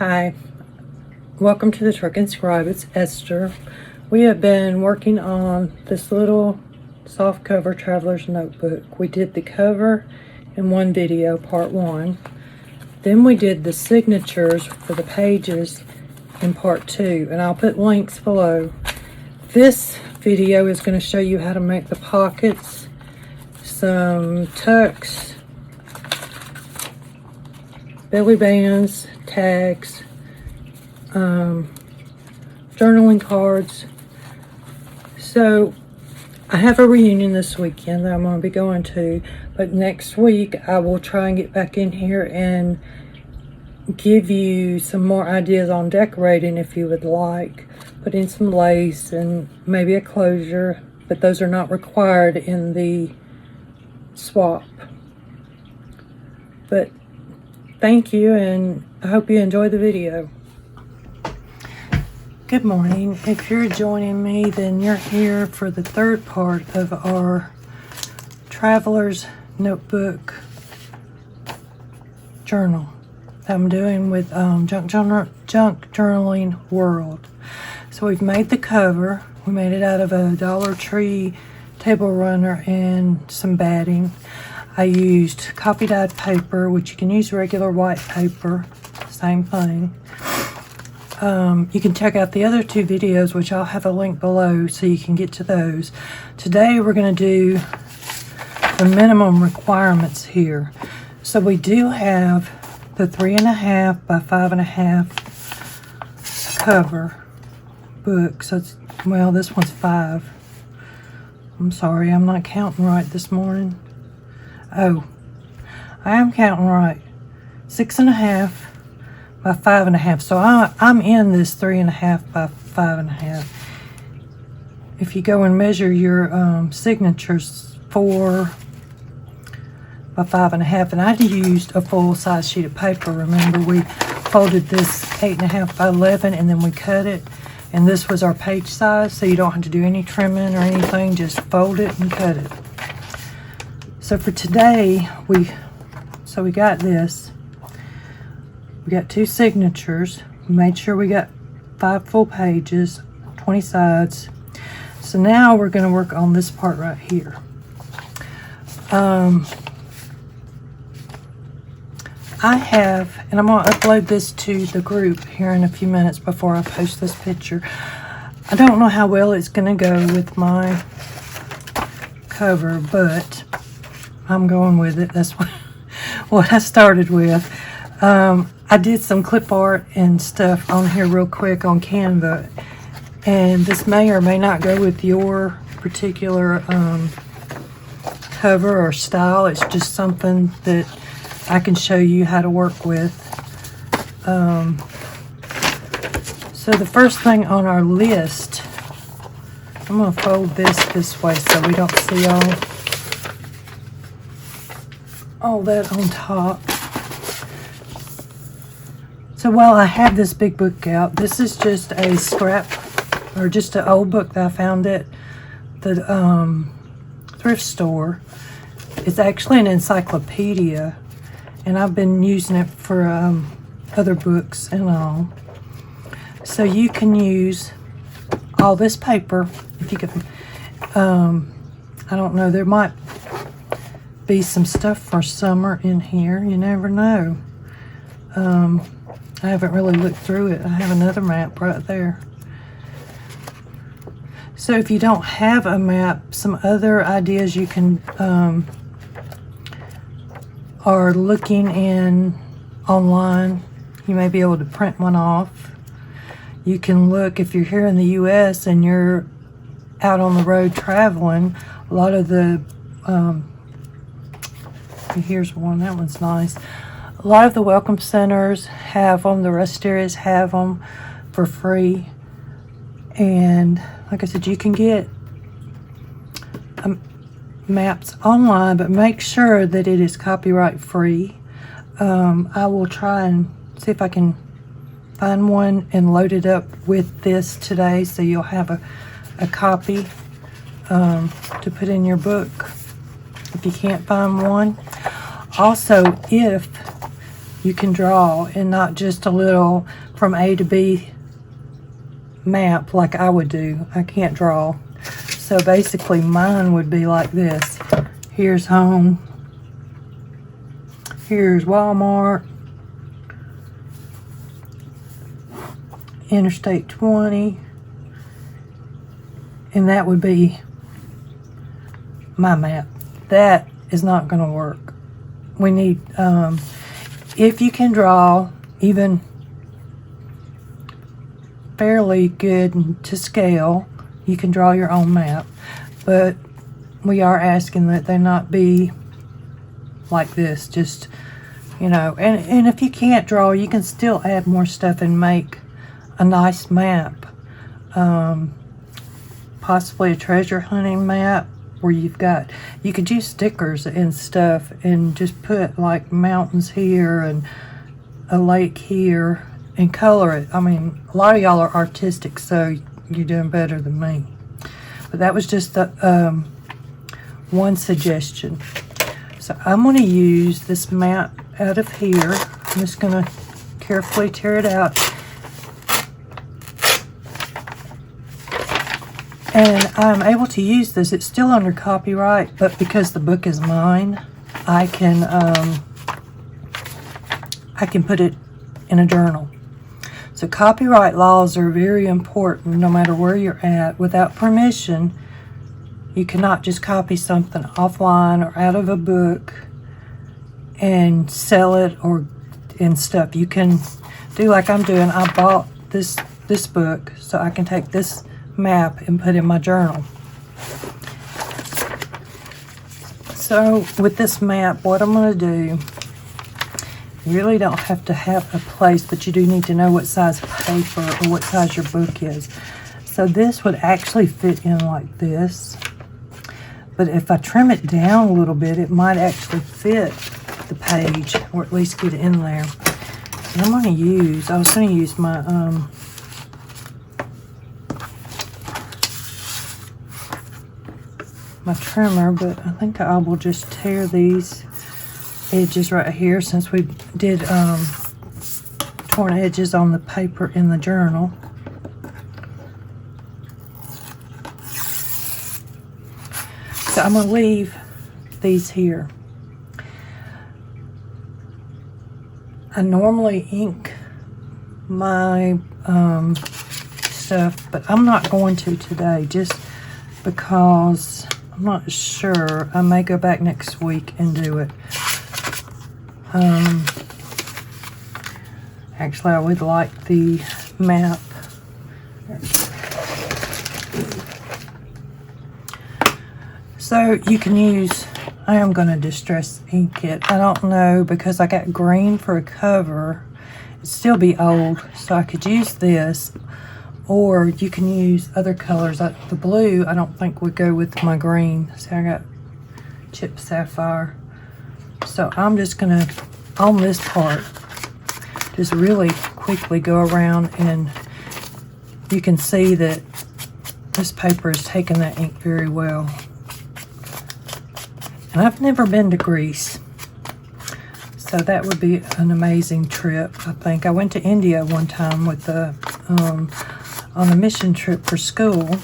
Hi, welcome to the Truck and Scribe. It's Esther. We have been working on this little soft cover traveler's notebook. We did the cover in one video, part one. Then we did the signatures for the pages in part two, and I'll put links below. This video is going to show you how to make the pockets, some tucks, belly bands, tags, journaling cards. So I have a reunion this weekend that I'm going to be going to, but next week I will try and get back in here and give you some more ideas on decorating if you would like. Put in some lace and maybe a closure, but those are not required in the swap. But thank you, and I hope you enjoy the video. Good morning. If you're joining me, then you're here for the third part of our traveler's notebook journal that I'm doing with Junk Journaling World. So we've made the cover. We made it out of a Dollar Tree table runner and some batting. I used copy dyed paper, which you can use regular white paper, same thing. You can check out the other two videos, which I'll have a link below so you can get to those. Today we're going to do the minimum requirements here. So we do have the 3.5 by 5.5 cover book. So it's, well, this one's 5. I'm sorry, I'm not counting right this morning. Oh, I am counting right. 6.5 by 5.5. So I'm in this 3.5 by 5.5. If you go and measure your signatures, 4 by 5.5, and I used a full size sheet of paper. Remember, we folded this 8.5 by 11, and then we cut it. And this was our page size, so you don't have to do any trimming or anything. Just fold it and cut it. So for today, we got this. We got 2 signatures. We made sure we got 5 full pages, 20 sides. So now we're going to work on this part right here. I have, and I'm going to upload this to the group here in a few minutes before I post this picture. I don't know how well it's going to go with my cover, but I'm going with it. That's what I started with. I did some clip art and stuff on here real quick on Canva, and this may or may not go with your particular cover or style. It's just something that I can show you how to work with. So the first thing on our list, I'm going to fold this way so we don't see all that on top. So while I have this big book out, this is just a scrap, or just an old book that I found at the thrift store. It's actually an encyclopedia, and I've been using it for other books and all. So you can use all this paper if you can. I don't know, there might be some stuff for summer in here. You never know. I haven't really looked through it. I have another map right there. So if you don't have a map, some other ideas you can are looking in online. You may be able to print one off. You can look, if you're here in the US and you're out on the road traveling, a lot of the here's one, that one's nice. A lot of the welcome centers have them, the rest areas have them for free. And like I said, you can get maps online, but make sure that it is copyright free. I will try and see if I can find one and load it up with this today, so you'll have a copy to put in your book if you can't find one. Also, if you can draw, and not just a little from A to B map like I would do. I can't draw. So basically mine would be like this. Here's home. Here's Walmart. Interstate 20. And that would be my map. That is not going to work. We need, if you can draw even fairly good to scale, you can draw your own map. But we are asking that they not be like this, just, you know, and if you can't draw, you can still add more stuff and make a nice map. Possibly a treasure hunting map where you could use stickers and stuff and just put like mountains here and a lake here and color it. I mean, a lot of y'all are artistic, so you're doing better than me. But that was just the one suggestion. So I'm going to use this map out of here. I'm just going to carefully tear it out. And I'm able to use this. It's still under copyright, but because the book is mine, I can put it in a journal. So copyright laws are very important no matter where you're at. Without permission, you cannot just copy something offline or out of a book and sell it and stuff. You can do like I'm doing. I bought this book so I can take this map and put in my journal. So with this map, what I'm going to do, you really don't have to have a place, but you do need to know what size paper or what size your book is. So this would actually fit in like this, but if I trim it down a little bit, it might actually fit the page, or at least get in there. And I'm going to use, I was going to use my my trimmer, but I think I will just tear these edges right here since we did torn edges on the paper in the journal. So I'm going to leave these here. I normally ink my stuff, but I'm not going to today just because I'm not sure. I may go back next week and do it. Actually, I would like the map. So you can use, I am going to distress ink it. I don't know, because I got green for a cover. It'd still be old, so I could use this. Or you can use other colors. The blue, I don't think would go with my green. See, I got chip sapphire. So I'm just going to, on this part, just really quickly go around, and you can see that this paper is taking that ink very well. And I've never been to Greece, so that would be an amazing trip, I think. I went to India one time with the on a mission trip for school.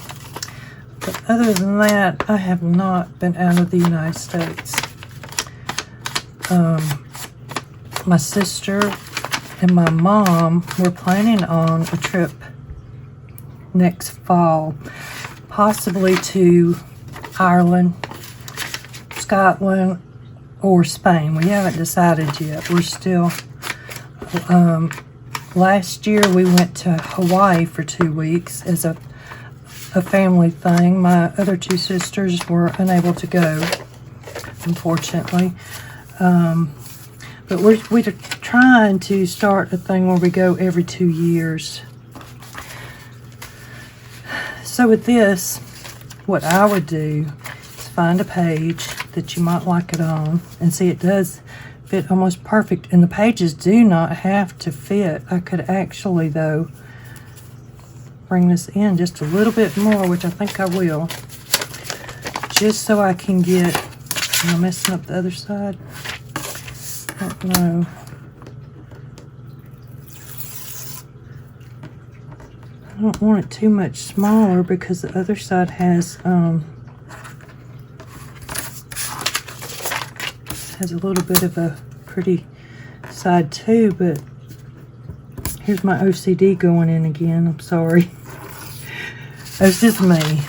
But other than that, I have not been out of the United States. My sister and my mom were planning on a trip next fall, possibly to Ireland, Scotland, or Spain. We haven't decided yet. We're still... last year we went to Hawaii for 2 weeks as a family thing. My other two sisters were unable to go, unfortunately. But we're trying to start a thing where we go every 2 years. So with this, what I would do is find a page that you might like it on, and see it does fit almost perfect, and the pages do not have to fit. I could actually, though, bring this in just a little bit more, which I think I will, just so I can get, am I messing up the other side? I don't know. I don't want it too much smaller because the other side has a little bit of a pretty side too, but here's my OCD going in again. I'm sorry. That's just me.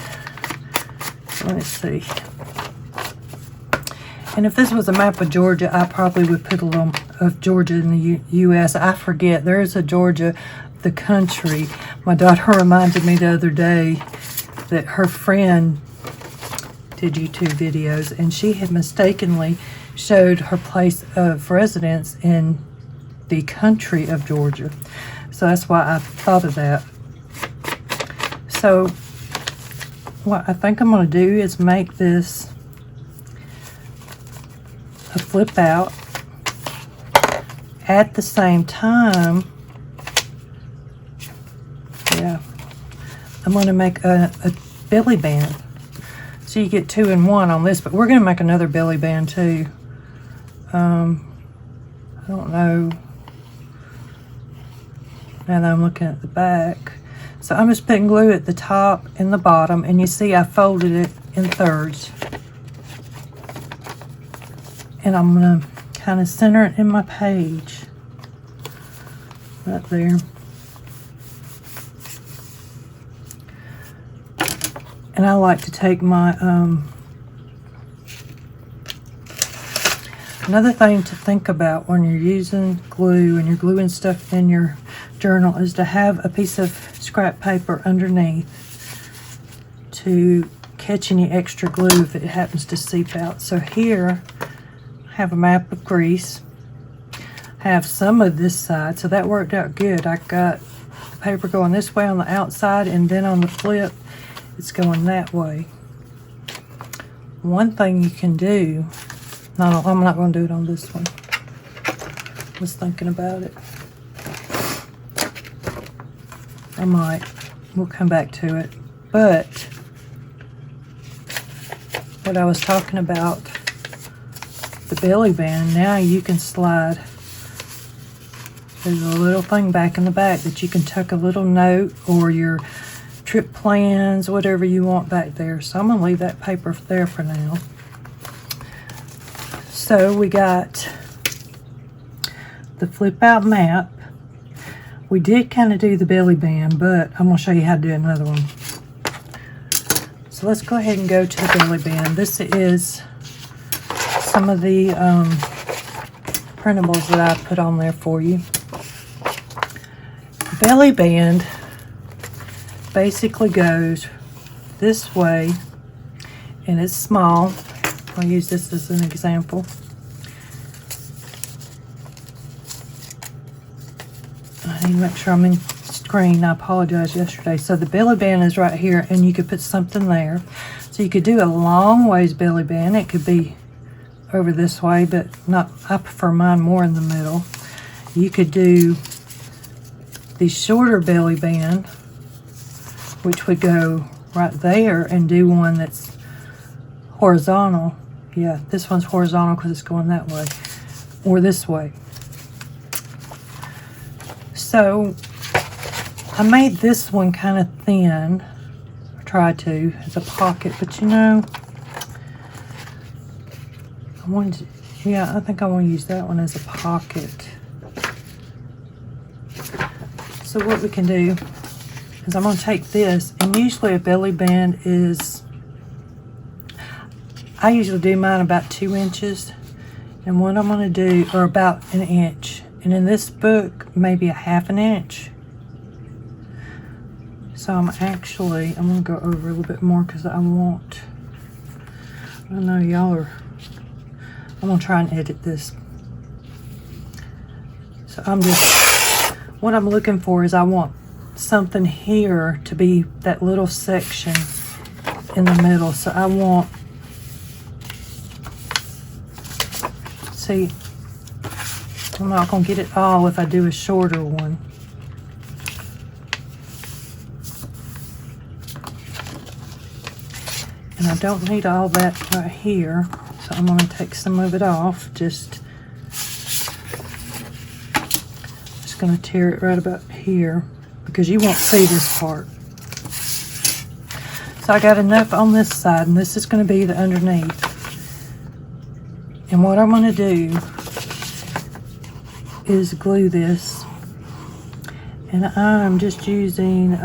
Let's see. And if this was a map of Georgia, I probably would put a little of Georgia in the U.S. I forget. There is a Georgia, the country. My daughter reminded me the other day that her friend did YouTube videos, and she had mistakenly showed her place of residence in the country of Georgia. So that's why I thought of that. So what I think I'm going to do is make this a flip out. At the same time, yeah, I'm going to make a belly band. So you get 2 in 1 on this, but we're going to make another belly band too. I don't know. Now that I'm looking at the back. So I'm just putting glue at the top and the bottom, and you see I folded it in thirds. And I'm going to kind of center it in my page. Right there. And I like to take my, another thing to think about when you're using glue and you're gluing stuff in your journal is to have a piece of scrap paper underneath to catch any extra glue if it happens to seep out. So here, I have a map of Greece. I have some of this side, so that worked out good. I got the paper going this way on the outside, and then on the flip, it's going that way. One thing you can do, no, I'm not going to do it on this one. I was thinking about it. I might. We'll come back to it. But what I was talking about, the belly band, now you can slide. There's a little thing back in the back that you can tuck a little note or your trip plans, whatever you want back there. So I'm going to leave that paper there for now. So we got the flip out map. We did kind of do the belly band, but I'm going to show you how to do another one. So let's go ahead and go to the belly band. This is some of the printables that I put on there for you. Belly band basically goes this way, and it's small. I'll use this as an example. I need to make sure I'm in screen. I apologize yesterday. So the belly band is right here, and you could put something there. So you could do a long ways belly band. It could be over this way, but not. I prefer mine more in the middle. You could do the shorter belly band, which would go right there, and do one that's horizontal. Yeah, this one's horizontal because it's going that way, or this way. So I made this one kind of thin. I tried to as a pocket, but you know, I wanted to, yeah, I think I want to use that one as a pocket. So what we can do is I'm going to take this, and usually a belly band is, I usually do mine about 2 inches, and what I'm going to do, or about 1 inch, and in this book maybe a 1/2 inch. So I'm going to go over a little bit more because I want, I know y'all are, I'm going to try and edit this. So I'm just, what I'm looking for is I want something here to be that little section in the middle. So I want, see, I'm not going to get it all if I do a shorter one. And I don't need all that right here, so I'm going to take some of it off. Just going to tear it right about here. because you won't see this part. So I got enough on this side, and this is going to be the underneath. And what I'm going to do is glue this. And I'm just using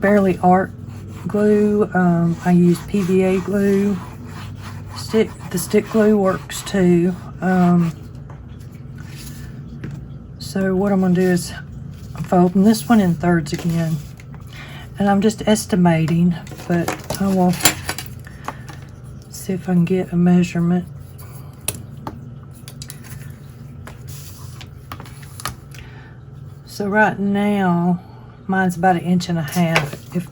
Barely Art glue. I use PVA glue. The stick glue works too. So what I'm going to do is I'm folding this one in thirds again. And I'm just estimating, but I will see if I can get a measurement. So right now, mine's about 1.5 inches.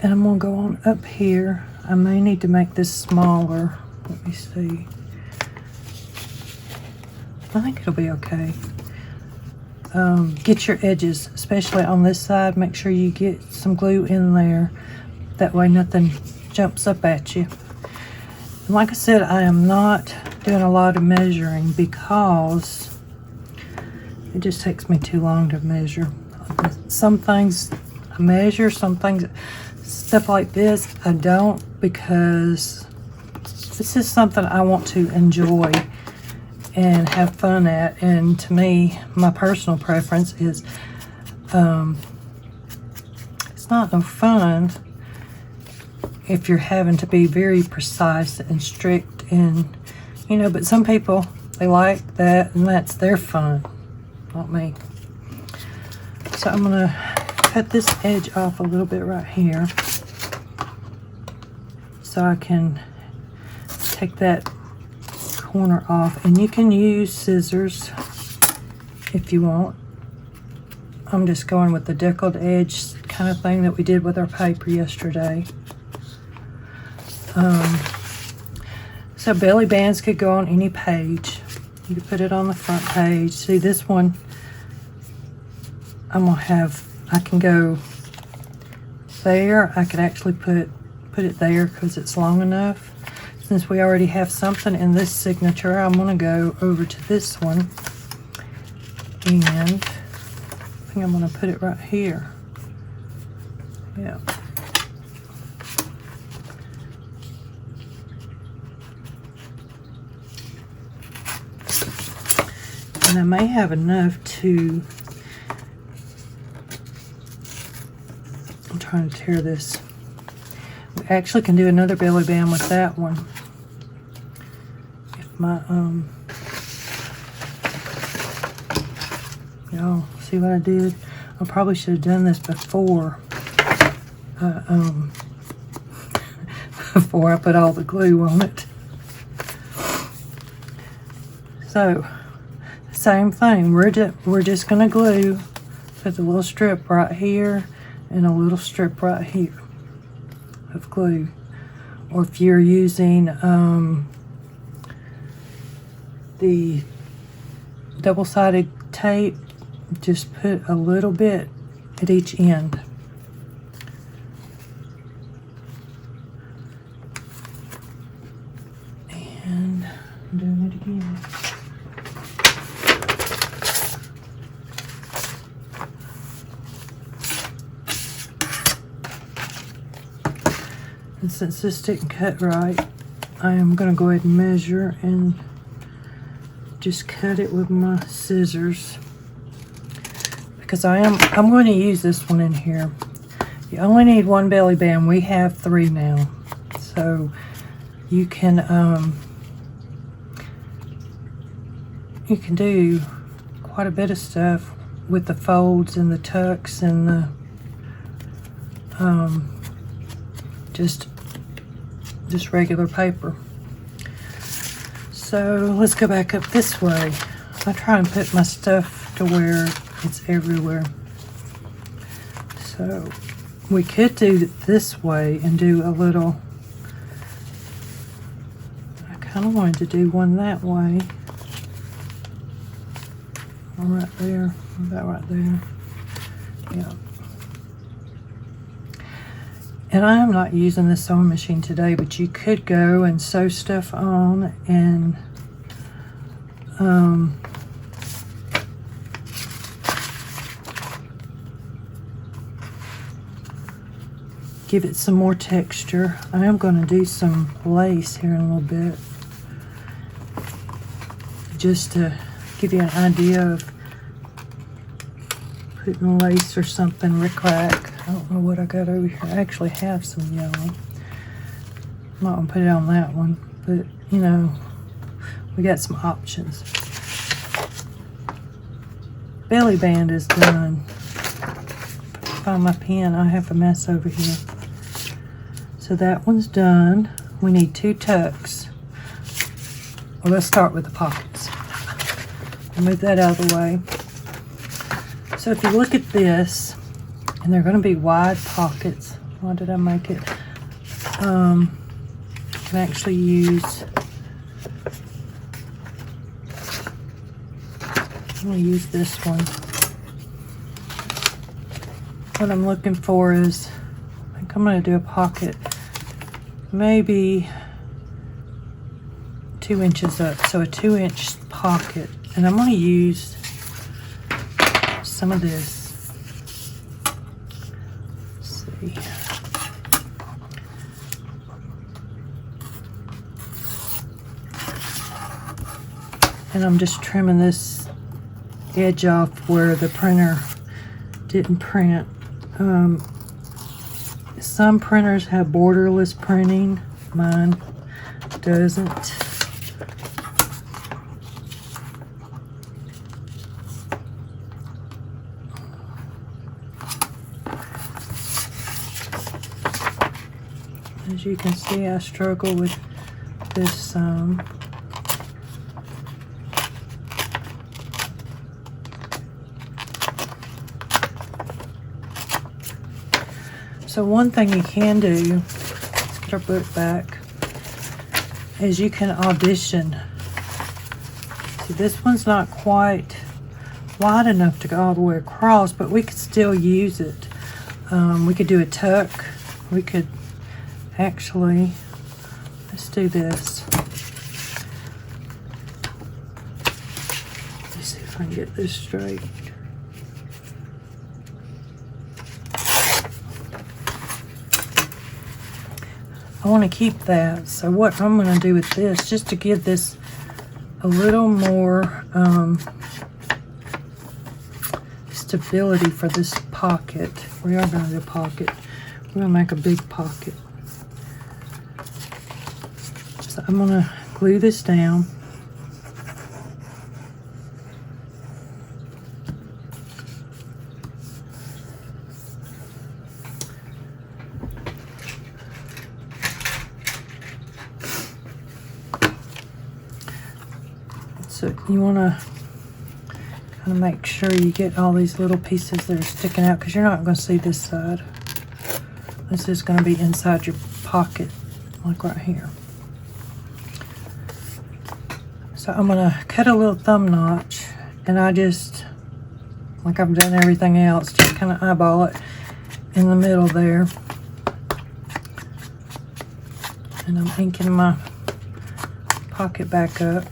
And I'm gonna go on up here. I may need to make this smaller. Let me see. I think it'll be okay. Get your edges, especially on this side. Make sure you get some glue in there. That way nothing jumps up at you. And like I said, I am not doing a lot of measuring because it just takes me too long to measure. Some things I measure, some things, stuff like this, I don't, because this is something I want to enjoy and have fun at. And to me, my personal preference is it's not no fun if you're having to be very precise and strict, and you know, but some people, they like that and that's their fun, not me. So I'm gonna cut this edge off a little bit right here so I can take that corner off, and you can use scissors if you want. I'm just going with the deckled edge kind of thing that we did with our paper yesterday. So belly bands could go on any page. You could put it on the front page. See, this one I'm gonna have, I can go there. I could actually put it there because it's long enough. Since we already have something in this signature, I'm gonna go over to this one, and I think I'm gonna put it right here. Yeah. And I may have enough to, I'm trying to tear this. We actually can do another belly band with that one. If my, y'all see what I did? I probably should have done this before, before I put all the glue on it. So, same thing, we're just gonna glue, put a little strip right here and a little strip right here of glue. Or if you're using the double-sided tape, just put a little bit at each end. And I'm doing it again. And since this didn't cut right, I am going to go ahead and measure and just cut it with my scissors, because I'm going to use this one in here. You only need one belly band. We have 3 now, so you can do quite a bit of stuff with the folds and the tucks and the just regular paper. So let's go back up this way. I try and put my stuff to where it's everywhere. So we could do it this way and do a little, I kind of wanted to do one that way. One right there, about right there. Yeah. And I am not using the sewing machine today, but you could go and sew stuff on and give it some more texture. I am going to do some lace here in a little bit, just to give you an idea of putting lace or something rickrack. I don't know what I got over here. I actually have some yellow. I'm not going to put it on that one, but you know, we got some options. Belly band is done. Find my pen. I have a mess over here. So that one's done. We need 2 tucks. Well, let's start with the pockets. I'll move that out of the way. So if you look at this, and they're going to be wide pockets. Why did I make it? You can actually use, I'm going to use this one. What I'm looking for is, I think I'm going to do a pocket maybe 2 inches up, so a 2-inch pocket, and I'm going to use some of this. Let's see. And I'm just trimming this edge off where the printer didn't print. Some printers have borderless printing. Mine doesn't. As you can see, I struggle with this some. So one thing you can do, let's get our book back, is you can audition. See, this one's not quite wide enough to go all the way across, but we could still use it. We could do a tuck. We could actually, let's do this. Let's see if I can get this straight. I want to keep that. So what I'm going to do with this, just to give this a little more stability for this pocket. We are going to do a pocket. We're going to make a big pocket. So I'm going to glue this down. So you want to kind of make sure you get all these little pieces that are sticking out, because you're not going to see this side. This is going to be inside your pocket, like right here. So I'm going to cut a little thumb notch, and I just, like I've done everything else, just kind of eyeball it in the middle there. And I'm inking my pocket back up.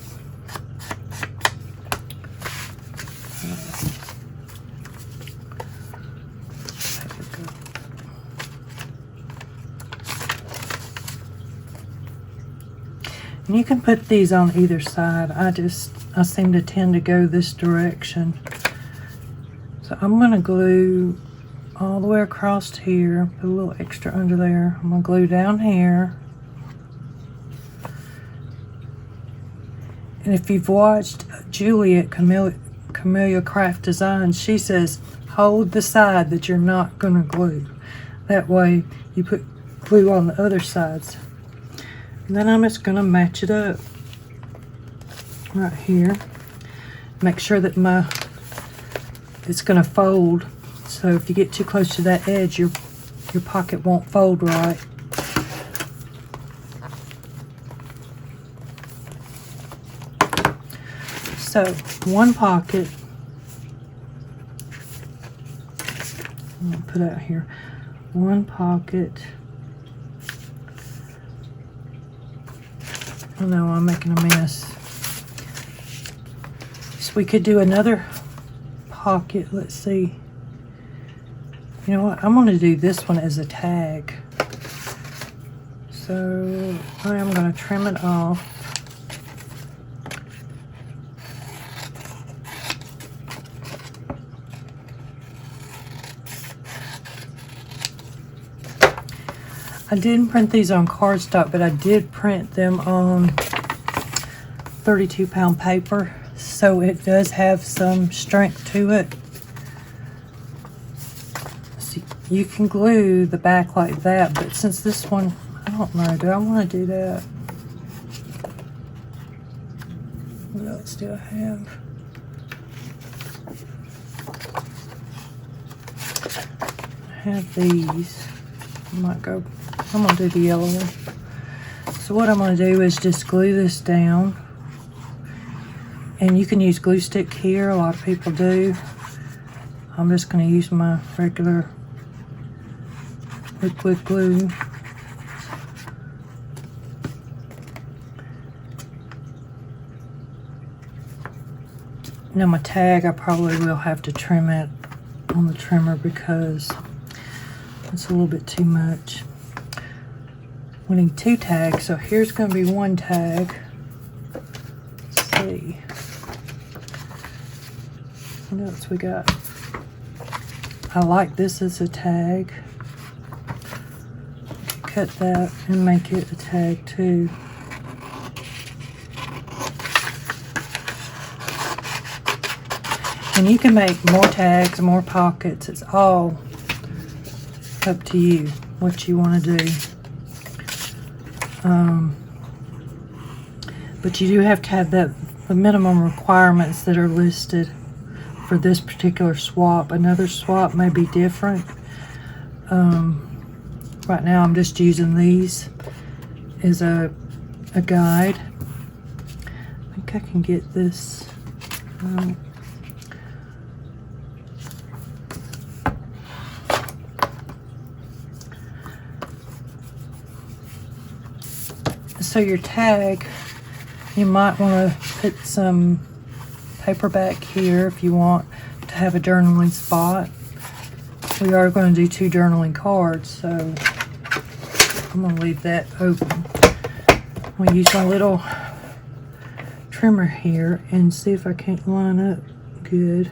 And you can put these on either side. I seem to tend to go this direction. So I'm going to glue all the way across here, put a little extra under there. I'm going to glue down here. And if you've watched Julie at Camellia Craft Designs, she says, hold the side that you're not going to glue. That way you put glue on the other sides. And then I'm just going to match it up right here. Make sure that it's going to fold. So if you get too close to that edge, your pocket won't fold right. So one pocket, I'm going to put out here, one pocket. Oh no, I'm making a mess. So we could do another pocket. Let's see. You know what? I'm going to do this one as a tag. So I am going to trim it off. I didn't print these on cardstock, but I did print them on 32-pound paper, so it does have some strength to it. So you can glue the back like that, but since this one, I don't know, do I want to do that? What else do I have? I have these. I might go, I'm going to do the yellow one. So what I'm going to do is just glue this down. And you can use glue stick here, a lot of people do. I'm just going to use my regular liquid glue. Now my tag, I probably will have to trim it on the trimmer because it's a little bit too much. We need 2 tags, so here's going to be 1 tag. Let's see. What else we got? I like this as a tag. Cut that and make it a tag too. And you can make more tags, more pockets. It's all up to you what you want to do. But you do have to have the minimum requirements that are listed for this particular swap. Another swap may be different. Right now I'm just using these as a guide. I think I can get this. So your tag, you might want to put some paper back here if you want to have a journaling spot. We are going to do 2 journaling cards, so I'm going to leave that open. I'm going to use my little trimmer here and see if I can't line up good.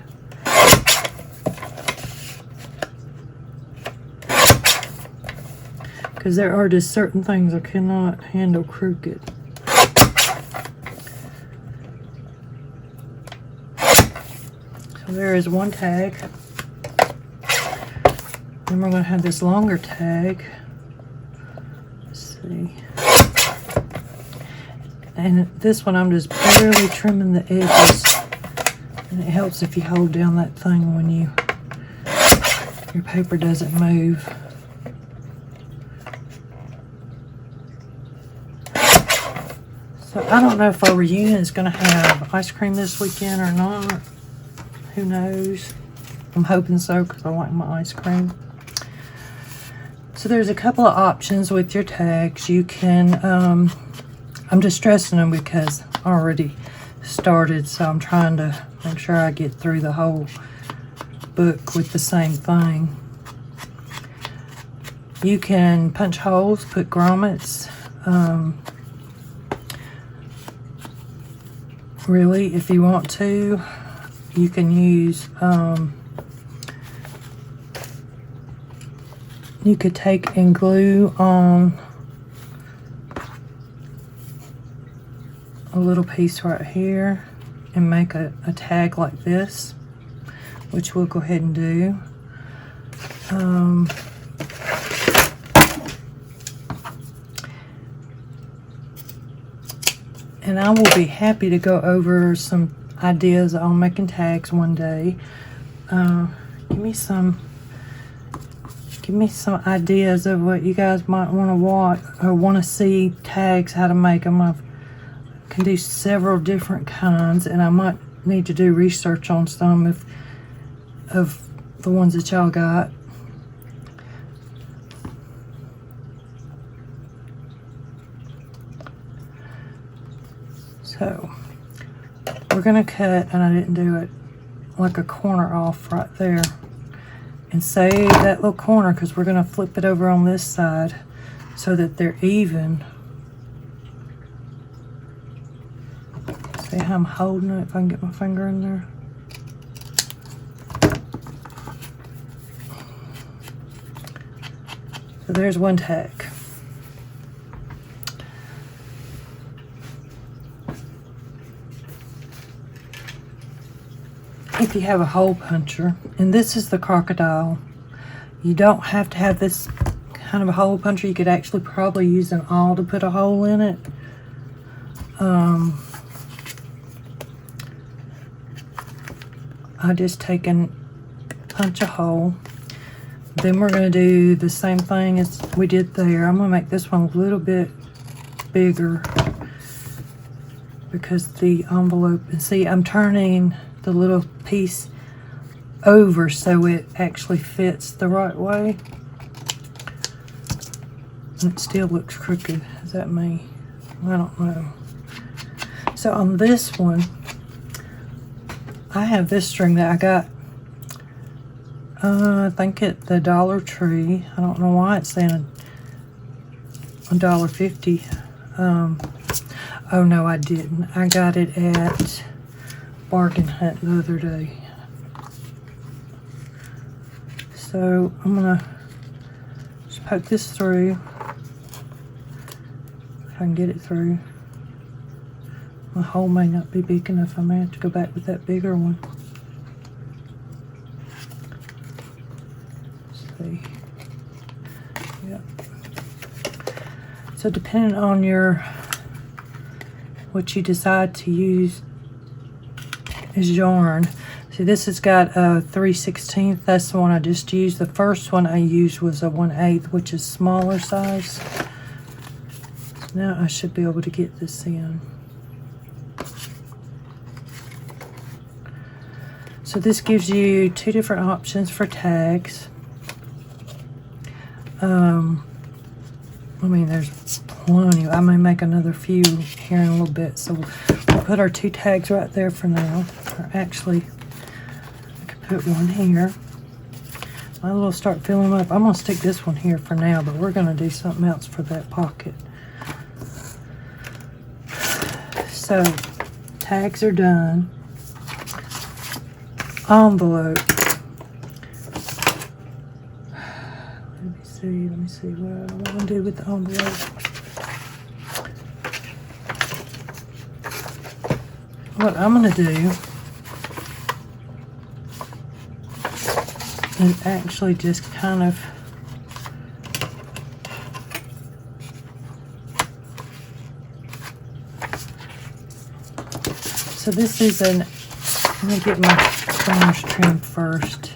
Because there are just certain things I cannot handle crooked. So there is 1 tag. Then we're going to have this longer tag. Let's see. And this one I'm just barely trimming the edges. And it helps if you hold down that thing when your paper doesn't move. So I don't know if our reunion is going to have ice cream this weekend or not. Who knows? I'm hoping so because I like my ice cream. So there's a couple of options with your tags. You can, I'm just stressing them because I already started, so I'm trying to make sure I get through the whole book with the same thing. You can punch holes, put grommets. Really, if you want to, you can use, you could take and glue on a little piece right here and make a tag like this, which we'll go ahead and do. And I will be happy to go over some ideas on making tags one day. Give me some ideas of what you guys might want to watch or want to see tags, how to make them. I can do several different kinds, and I might need to do research on some of the ones that y'all got. So we're gonna cut, and I didn't do it, like a corner off right there, and save that little corner because we're gonna flip it over on this side. so that they're even. See how I'm holding it, if I can get my finger in there. So there's one tack. If you have a hole puncher, and this is the crocodile, you don't have to have this kind of a hole puncher. You could actually probably use an awl to put a hole in it. I just take and punch a hole. Then we're going to do the same thing as we did there. I'm going to make this one a little bit bigger because the envelope, and see, I'm turning the little piece over so it actually fits the right way. And it still looks crooked. Is that me? I don't know. So on this one, I have this string that I got, I think at the Dollar Tree. I don't know why it's saying $1.50. Oh no, I didn't. I got it at Bargain Hunt the other day. So I'm gonna just poke this through, if I can get it through. My hole may not be big enough. I may have to go back with that bigger one. Let's see. Yep. So depending on what you decide to use as yarn. See, this has got a 3/16. That's the one I just used. The first one I used was a 1/8, which is smaller size. So now I should be able to get this in. So this gives you two different options for tags. I mean, there's plenty. I may make another few here in a little bit. So we'll put our two tags right there for now. Or actually, I could put one here. I will start filling them up. I'm going to stick this one here for now, but we're going to do something else for that pocket. So, tags are done. Envelope. Let me see what I want to do with the envelope. What I'm going to do is actually just kind of so this is an, let me get my corners trimmed first.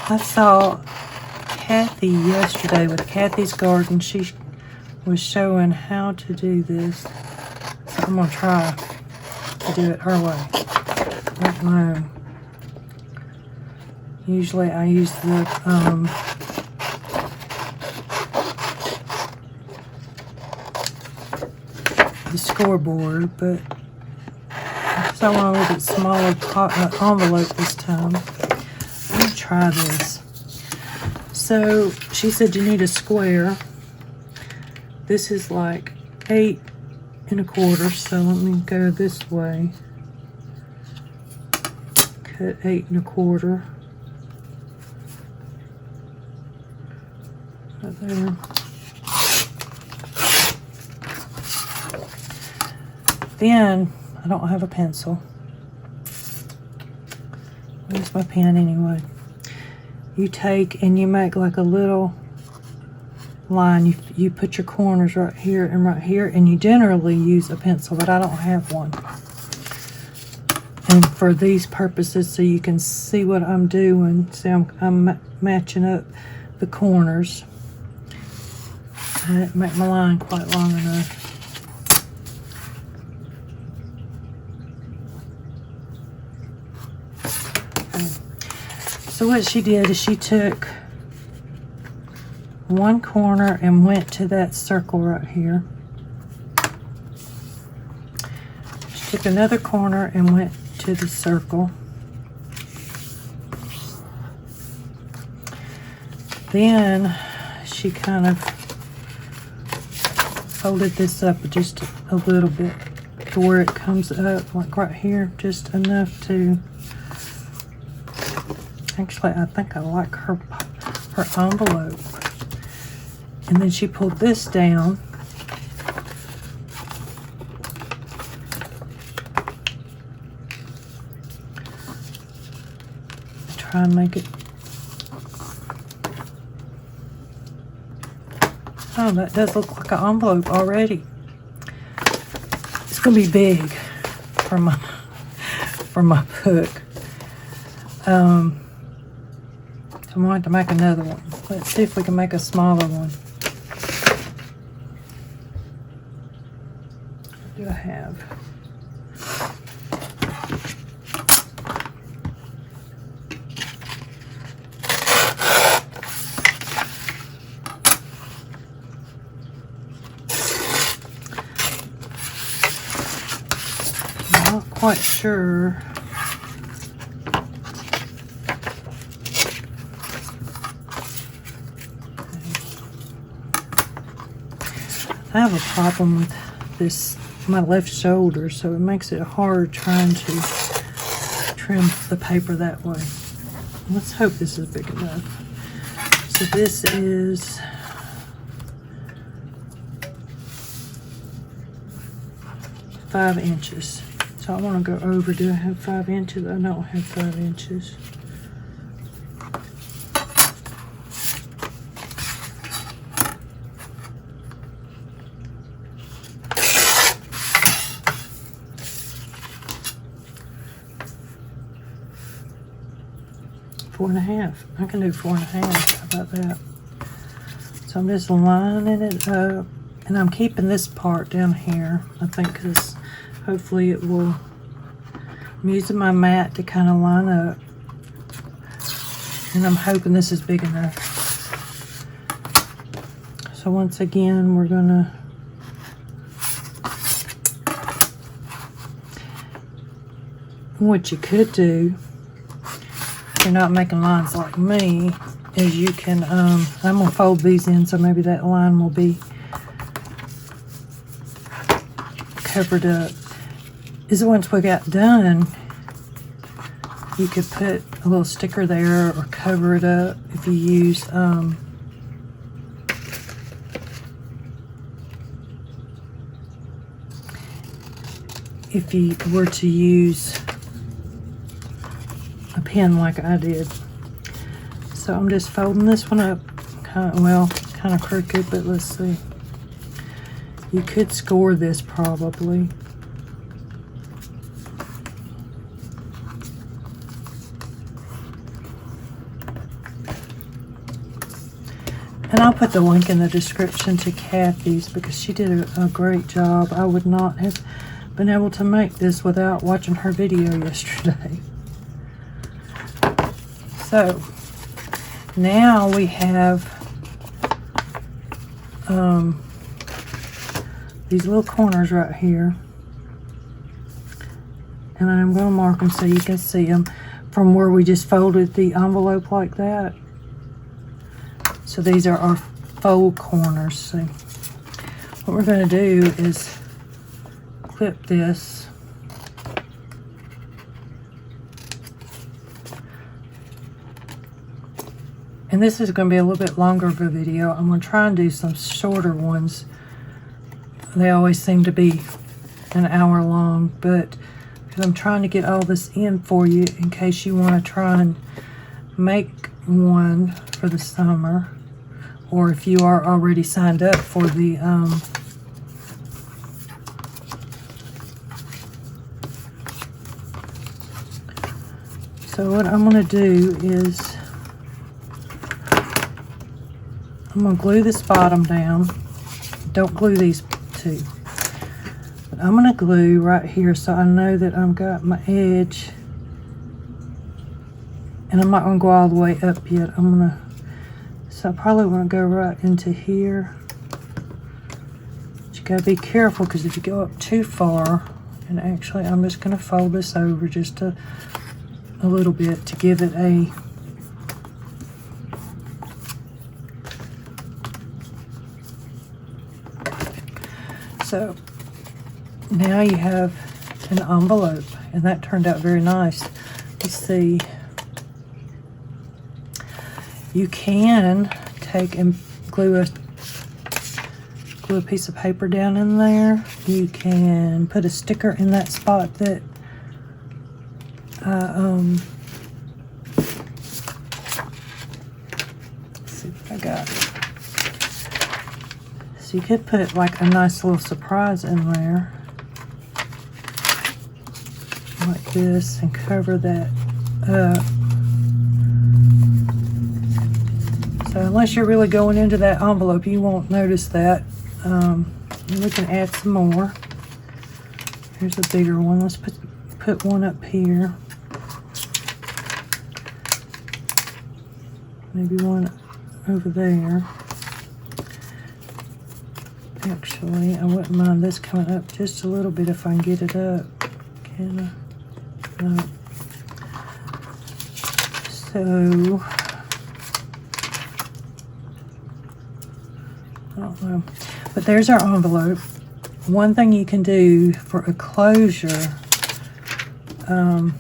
I saw Kathy yesterday with Kathy's Garden. She was showing how to do this. So I'm going to try to do it her way. I don't know. Usually I use the scoreboard, but because I want a little bit smaller envelope this time. Let me try this. So she said you need a square. This is like 8 1/4, so let me go this way. Cut 8 1/4. Right there. Then, I don't have a pencil. Where's my pen anyway? You take and you make like a little line. You put your corners right here, and you generally use a pencil, but I don't have one. And for these purposes, so you can see what I'm doing, see I'm matching up the corners. I didn't make my line quite long enough. So what she did is she took one corner and went to that circle right here. She took another corner and went to the circle. then she kind of folded this up just a little bit to where it comes up, like right here, just enough to, actually I think I like her envelope. And then she pulled this down. Try and make it. Oh, that does look like an envelope already. It's gonna be big for my book. So I'm going to make another one. Let's see if we can make a smaller one. What do I have? Not quite sure. I have a problem with this, my left shoulder, so it makes it hard trying to trim the paper that way. Let's hope this is big enough. So this is five inches. So I want to go over. Do I have 5 inches? I don't have 5 inches. Four and a half. I can do 4.5. How about that? So I'm just lining it up, and I'm keeping this part down here, I think, because hopefully it will. I'm using my mat to kind of line up, and I'm hoping this is big enough. So once again, we're gonna what you could do, if you're not making lines like me, is you can I'm gonna fold these in so maybe that line will be covered up. Is once we got done, you could put a little sticker there or cover it up if you use if you were to use a pen like I did. So I'm just folding this one up kind of crooked, but let's see. You could score this probably. And I'll put the link in the description to Kathy's because she did a great job. I would not have been able to make this without watching her video yesterday. So now we have these little corners right here, and I'm going to mark them so you can see them from where we just folded the envelope like that. So these are our fold corners. So what we're going to do is clip this. And this is going to be a little bit longer of a video. I'm going to try and do some shorter ones. They always seem to be an hour long, but because I'm trying to get all this in for you in case you want to try and make one for the summer, or if you are already signed up for the so what I'm going to do is I'm going to glue this bottom down. Don't glue these two. But I'm going to glue right here so I know that I've got my edge. And I'm not going to go all the way up yet. So I probably want to go right into here. But you got to be careful because if you go up too far, and actually I'm just going to fold this over just a little bit to give it a So now you have an envelope, and that turned out very nice. Let's see. You can take and glue a piece of paper down in there. You can put a sticker in that spot that let's see what I got. So you could put like a nice little surprise in there like this and cover that up. So unless you're really going into that envelope, you won't notice that. We can add some more. Here's a bigger one. Let's put one up here. Maybe one over there. Actually, I wouldn't mind this coming up just a little bit if I can get it up. Can I? No. So, I don't know. But there's our envelope. One thing you can do for a closure, I'm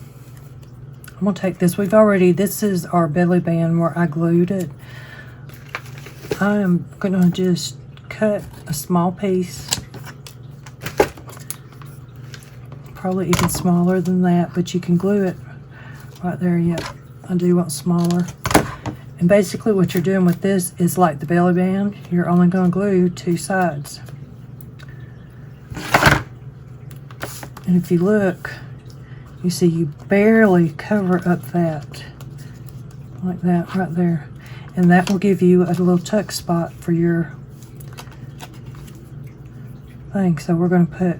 going to take this. This is our belly band where I glued it. I'm going to just cut a small piece. Probably even smaller than that, but you can glue it right there. Yep, I do want smaller. And basically what you're doing with this is like the belly band. You're only going to glue two sides. And if you look, you see you barely cover up that. Like that right there. And that will give you a little tuck spot for your thing. So we're going to put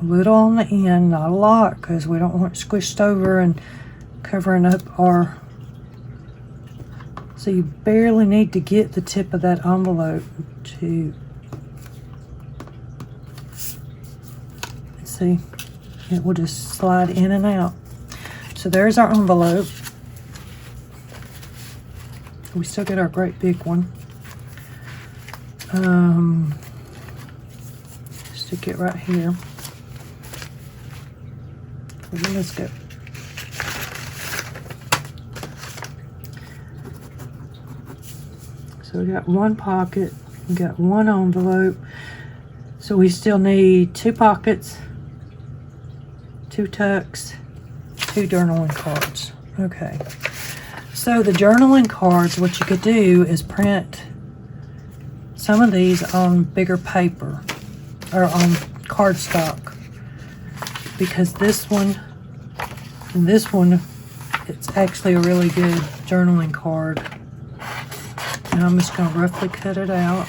a little on the end, not a lot, because we don't want it squished over and covering up our... So you barely need to get the tip of that envelope to... See, it will just slide in and out. So there's our envelope. We still get our great big one. Stick it right here. Let's go. So we got one pocket, we got one envelope. So we still need two pockets, two tucks, two journaling cards. Okay. So the journaling cards, what you could do is print some of these on bigger paper or on cardstock, because this one and this one, it's actually a really good journaling card. And I'm just going to roughly cut it out.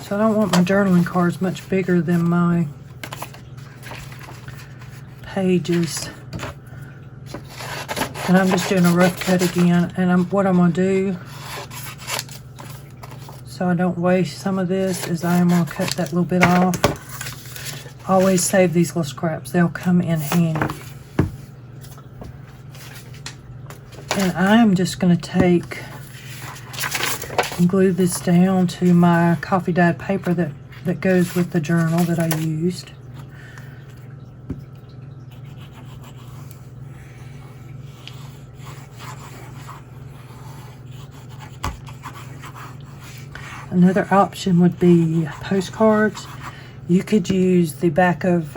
So I don't want my journaling cards much bigger than my pages. And I'm just doing a rough cut again. And what I'm going to do, so I don't waste some of this, is I am going to cut that little bit off. Always save these little scraps. They'll come in handy. And I'm just going to take and glue this down to my coffee dyed paper that goes with the journal that I used. Another option would be postcards. You could use the back of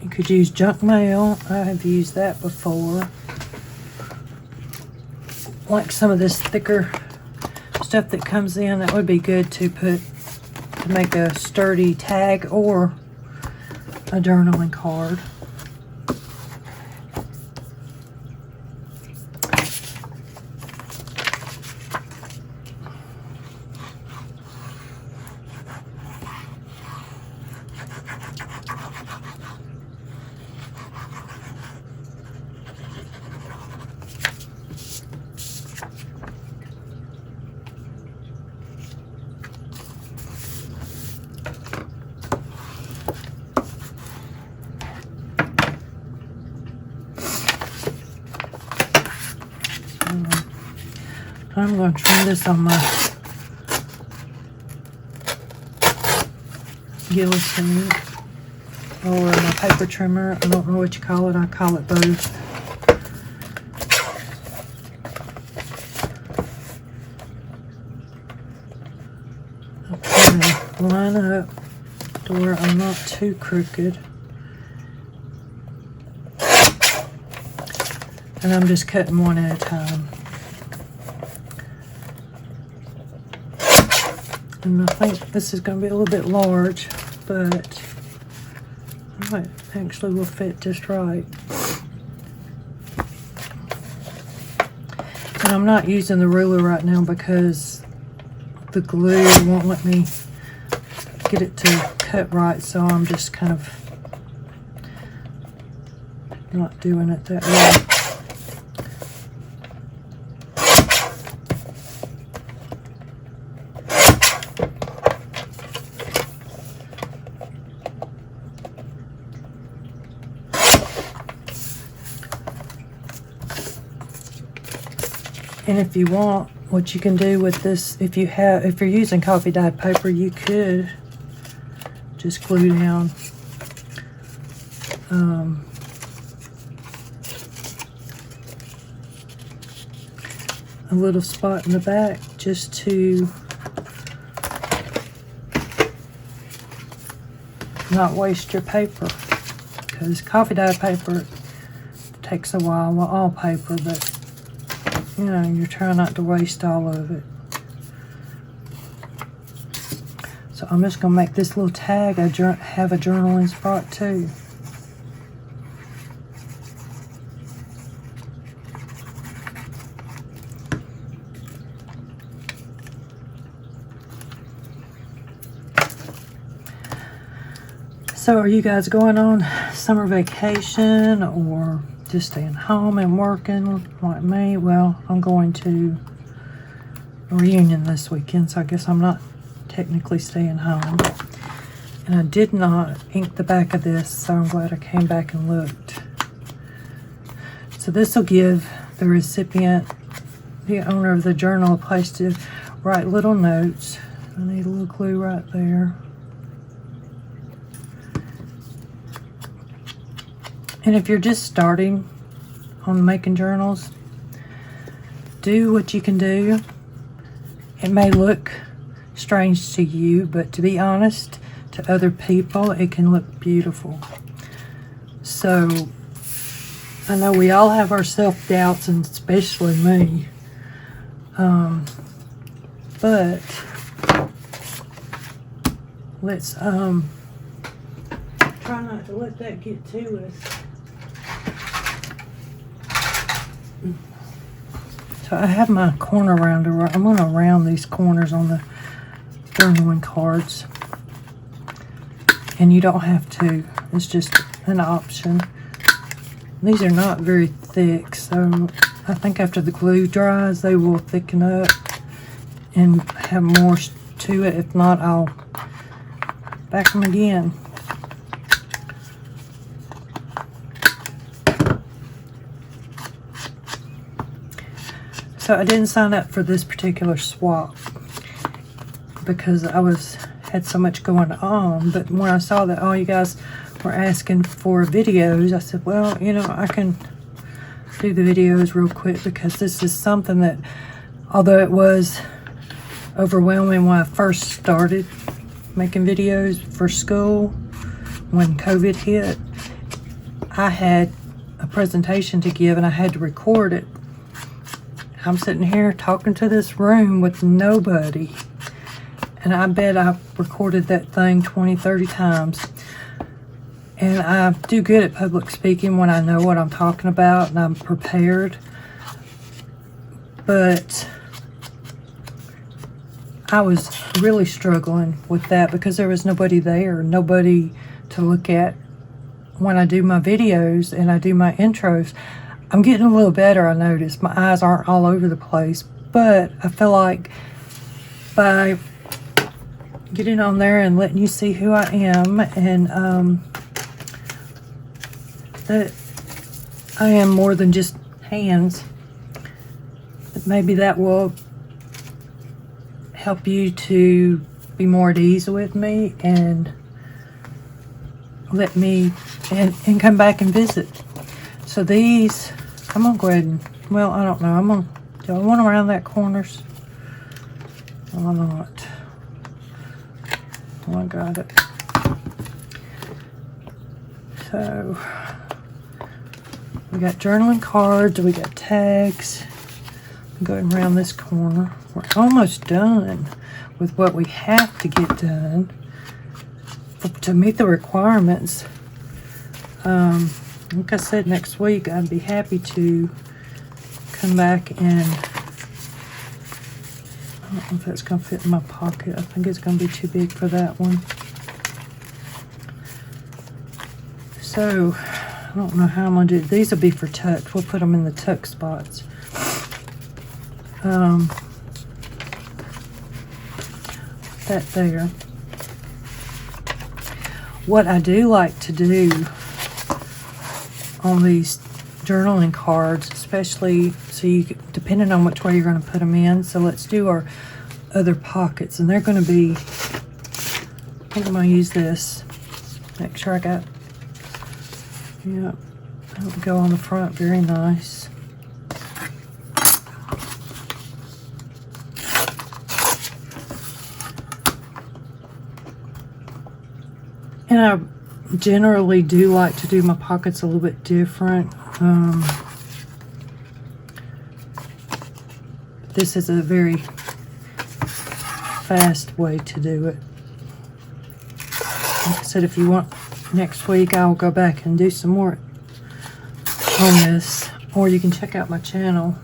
you could use junk mail. I have used that before. Like some of this thicker stuff that comes in, that would be good to make a sturdy tag or a journaling card. I'm going to trim this on my guillotine or my paper trimmer. I don't know what you call it. I call it both. Okay, line up to where I'm not too crooked. And I'm just cutting one at a time. And I think this is going to be a little bit large, but I might actually will fit just right. And I'm not using the ruler right now because the glue won't let me get it to cut right, so I'm just kind of not doing it that way. And if you want, what you can do with this, if you're using coffee dyed paper, you could just glue down a little spot in the back just to not waste your paper, because coffee dyed paper takes a while. Well, all paper, but you know, you're trying not to waste all of it. So I'm just going to make this little tag have a journaling spot too. So are you guys going on summer vacation or just staying home and working like me? Well, I'm going to a reunion this weekend, so I guess I'm not technically staying home. And I did not ink the back of this, so I'm glad I came back and looked. So this will give the recipient, the owner of the journal, a place to write little notes. I need a little glue right there. And if you're just starting on making journals, do what you can do. It may look strange to you, but to be honest, to other people, it can look beautiful. So, I know we all have our self-doubts, and especially me. But, let's, try not to let that get to us. So I have my corner rounder. I'm going to round these corners on the journaling cards. And you don't have to. It's just an option. These are not very thick, so I think after the glue dries, they will thicken up and have more to it. If not, I'll back them again. So I didn't sign up for this particular swap because I had so much going on. But when I saw that all you guys were asking for videos, I said, well, you know, I can do the videos real quick, because this is something that, although it was overwhelming when I first started making videos for school, when COVID hit, I had a presentation to give and I had to record it. I'm sitting here talking to this room with nobody. And I bet I recorded that thing 20, 30 times. And I do good at public speaking when I know what I'm talking about and I'm prepared. But I was really struggling with that because there was nobody there, nobody to look at when I do my videos and I do my intros. I'm getting a little better, I noticed. My eyes aren't all over the place, but I feel like by getting on there and letting you see who I am, and that I am more than just hands. maybe that will help you to be more at ease with me and let me and come back and visit. So these, I'm gonna go ahead and, well, I don't know, do I want them around that corners or not? Oh, I got it. So we got journaling cards, we got tags. Going around this corner. We're almost done with what we have to get done to meet the requirements. Like I said, next week I'd be happy to come back and, I don't know if that's going to fit in my pocket. I think it's going to be too big for that one. So, I don't know how I'm going to do it. These will be for tucked. We'll put them in the tuck spots. That there. What I do like to do on these journaling cards, especially so you, depending on which way you're going to put them in. So let's do our other pockets, and they're going to be, I think I'm going to use this. Make sure I got, yeah, that'll go on the front very nice. And I generally do like to do my pockets a little bit different. This is a very fast way to do it. Like I said, if you want next week, I'll go back and do some more on this. Or you can check out my channel.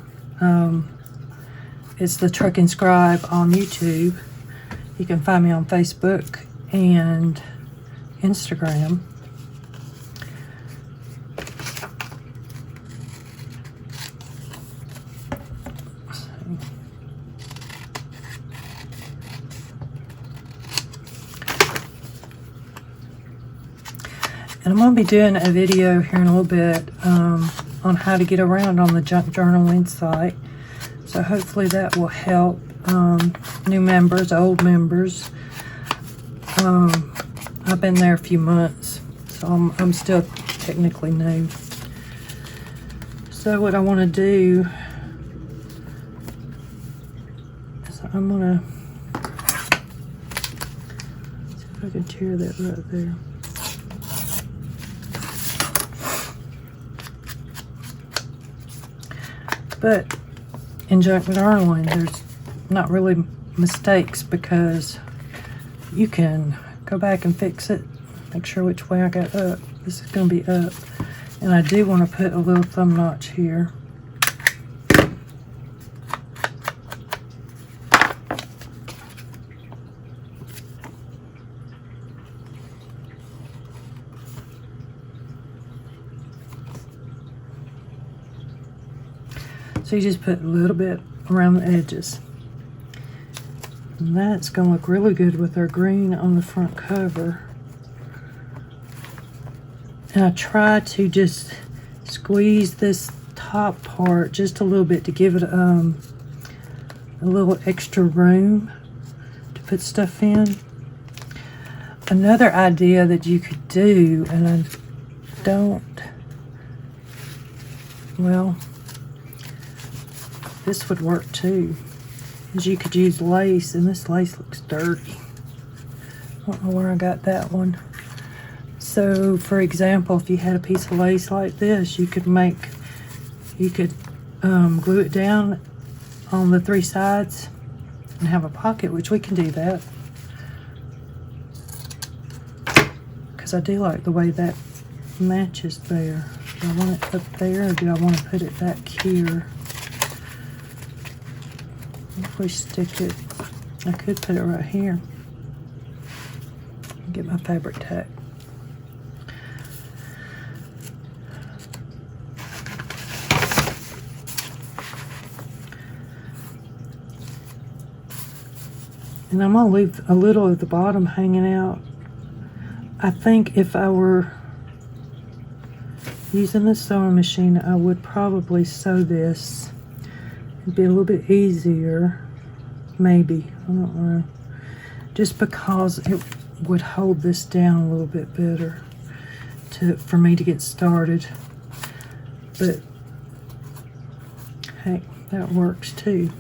It's the Trucking Scribe on YouTube. You can find me on Facebook and Instagram. And I'm going to be doing a video here in a little bit on how to get around on the junk journaling site. So hopefully that will help new members, old members. I've been there a few months, so I'm still technically new. So what I want to do is I'm going to see if I can tear that right there. But in junk journaling, there's not really mistakes because you can go back and fix it. Make sure which way I got up. This is going to be up. And I do want to put a little thumb notch here. So you just put a little bit around the edges. And that's going to look really good with our green on the front cover. And I try to just squeeze this top part just a little bit to give it a little extra room to put stuff in. Another idea that you could do, and I don't, well, this would work too, is you could use lace, and this lace looks dirty. I don't know where I got that one. So for example, if you had a piece of lace like this, you could glue it down on the three sides and have a pocket, which we can do that. Because I do like the way that matches there. Do I want it up there, or do I want to put it back here? If we stick it, I could put it right here. Get my fabric tack. And I'm going to leave a little at the bottom hanging out. I think if I were using the sewing machine, I would probably sew this It'd be a little bit easier, maybe, I don't know. Just because it would hold this down a little bit better for me to get started. But hey, that works too.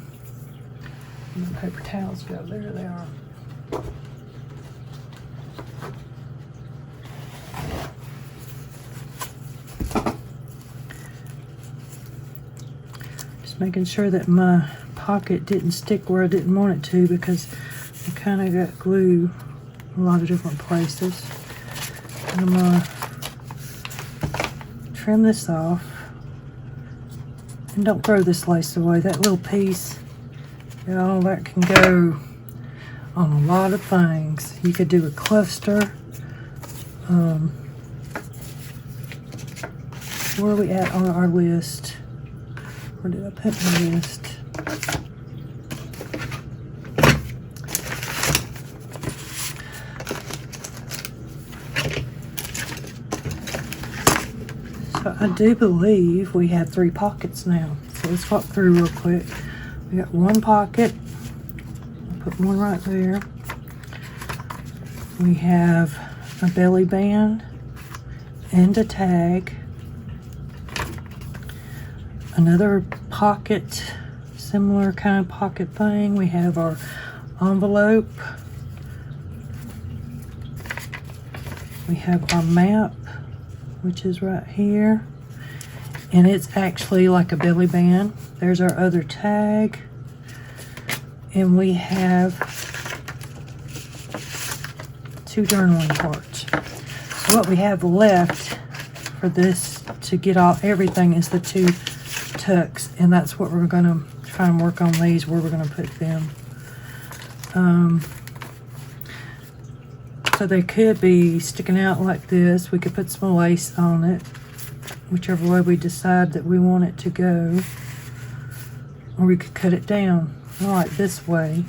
And the paper towels go, there they are. Just making sure that my pocket didn't stick where I didn't want it to, because I kind of got glue a lot of different places. And I'm gonna trim this off. And don't throw this lace away. That little piece, y'all, that can go on a lot of things. You could do a cluster. Where are we at on our list? Where did I put my list? So I do believe we have 3 pockets now. So let's walk through real quick. We got 1 pocket. I'll put one right there. We have a belly band and a tag. Another pocket, similar kind of pocket thing. We have our envelope. We have our map, which is right here. And it's actually like a belly band. There's our other tag. And we have 2 journaling cards. So what we have left for this to get off everything is the 2 tucks, and that's what we're going to try and work on, these where we're going to put them. So they could be sticking out like this. We could put some lace on it, whichever way we decide that we want it to go, or we could cut it down like this way.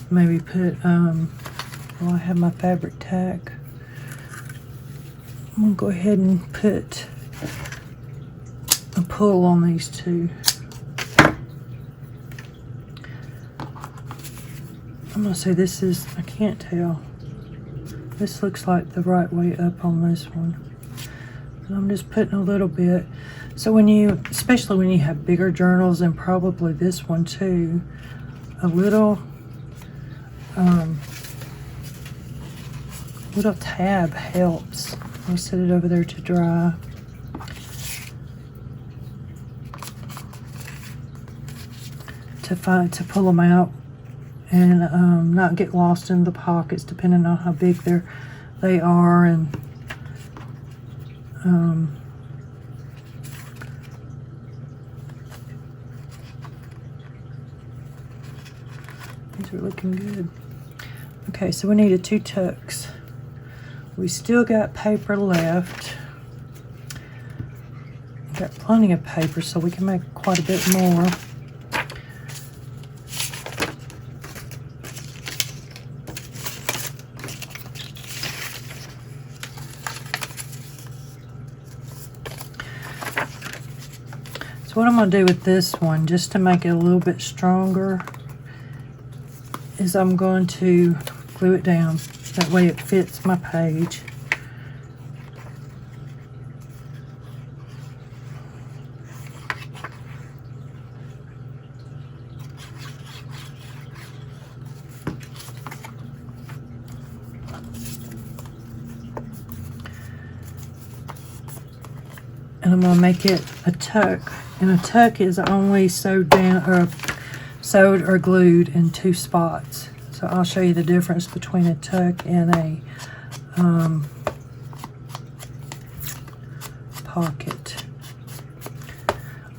Maybe put well, I have my fabric tack. I'm gonna go ahead and put a pull on these 2. I'm gonna say this is, I can't tell. This looks like the right way up on this one. And I'm just putting a little bit. So when you, especially when you have bigger journals, and probably this one too, a little little tab helps. I'll set it over there to dry. To pull them out and not get lost in the pockets, depending on how big they are. And these are looking good. Okay, so we needed 2 tucks. We still got paper left. Got plenty of paper, so we can make quite a bit more. So what I'm going to do with this one, just to make it a little bit stronger, is I'm going to glue it down. That way it fits my page. And I'm going to make it a tuck. And a tuck is only sewed down, or sewed or glued in 2 spots. So I'll show you the difference between a tuck and a pocket.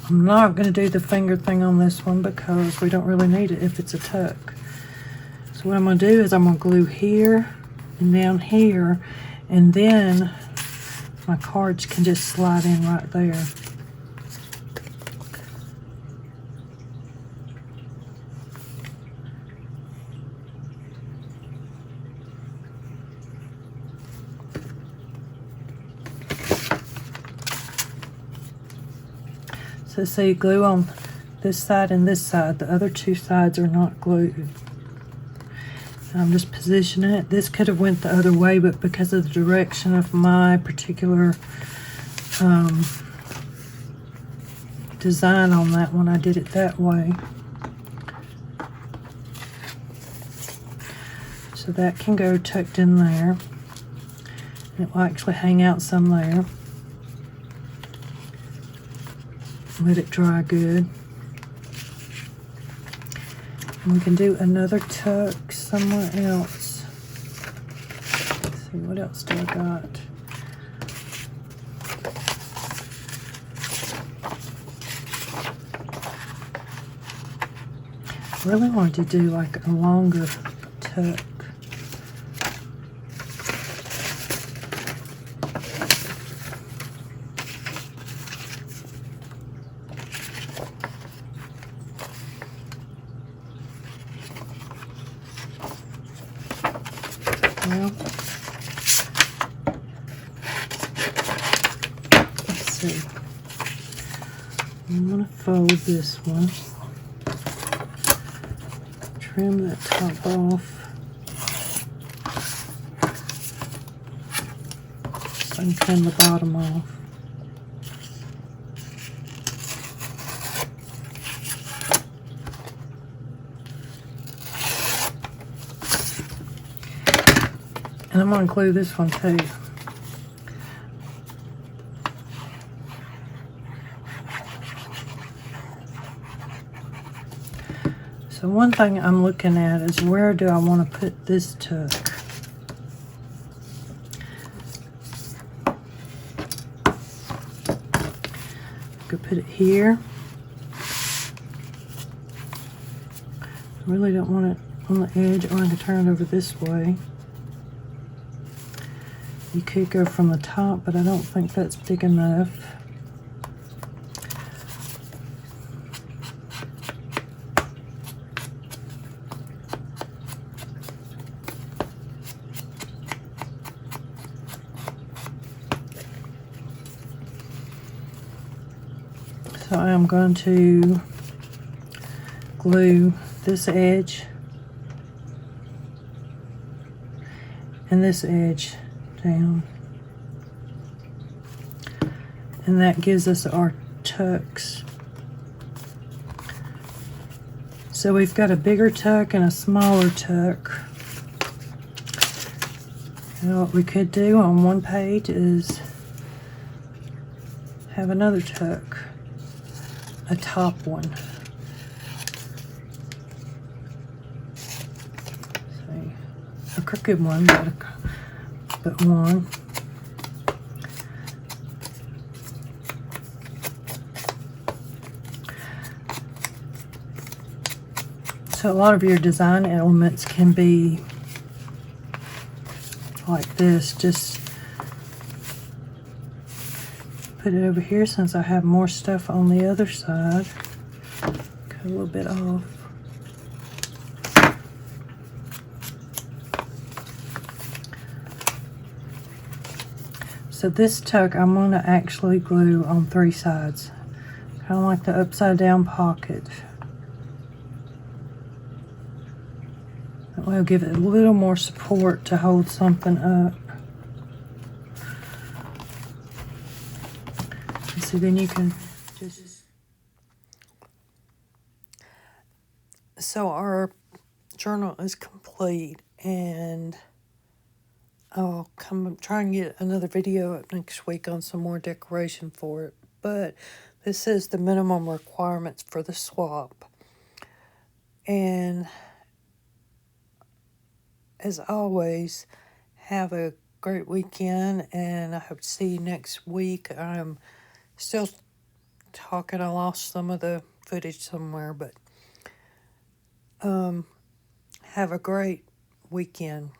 I'm not going to do the finger thing on this one because we don't really need it if it's a tuck. So what I'm going to do is I'm going to glue here and down here, and then my cards can just slide in right there. So see, glue on this side and this side. The other two sides are not glued. I'm just positioning it. This could have went the other way, but because of the direction of my particular design on that one, I did it that way. So that can go tucked in there. It will actually hang out some there. Let it dry good. And we can do another tuck somewhere else. Let's see, what else do I got? I really wanted to do like a longer tuck. Well, let's see. I'm going to fold this one. Trim that top off. So I can trim the bottom off. And I'm going to glue this one too. So one thing I'm looking at is where do I want to put this tuck? I could put it here. I really don't want it on the edge, or I can turn it over this way. You could go from the top, but I don't think that's big enough. So I am going to glue this edge and this edge down, and that gives us our tucks. So we've got a bigger tuck and a smaller tuck. And what we could do on one page is have another tuck, a top one. See, a crooked one, but one. So a lot of your design elements can be like this. Just put it over here since I have more stuff on the other side. Cut a little bit off. So this tuck I'm going to actually glue on 3 sides, kind of like the upside down pocket. That way I'll give it a little more support to hold something up. And so then you can just... So our journal is complete, and I'll try and get another video up next week on some more decoration for it. But this is the minimum requirements for the swap. And as always, have a great weekend, and I hope to see you next week. I'm still talking. I lost some of the footage somewhere, but have a great weekend.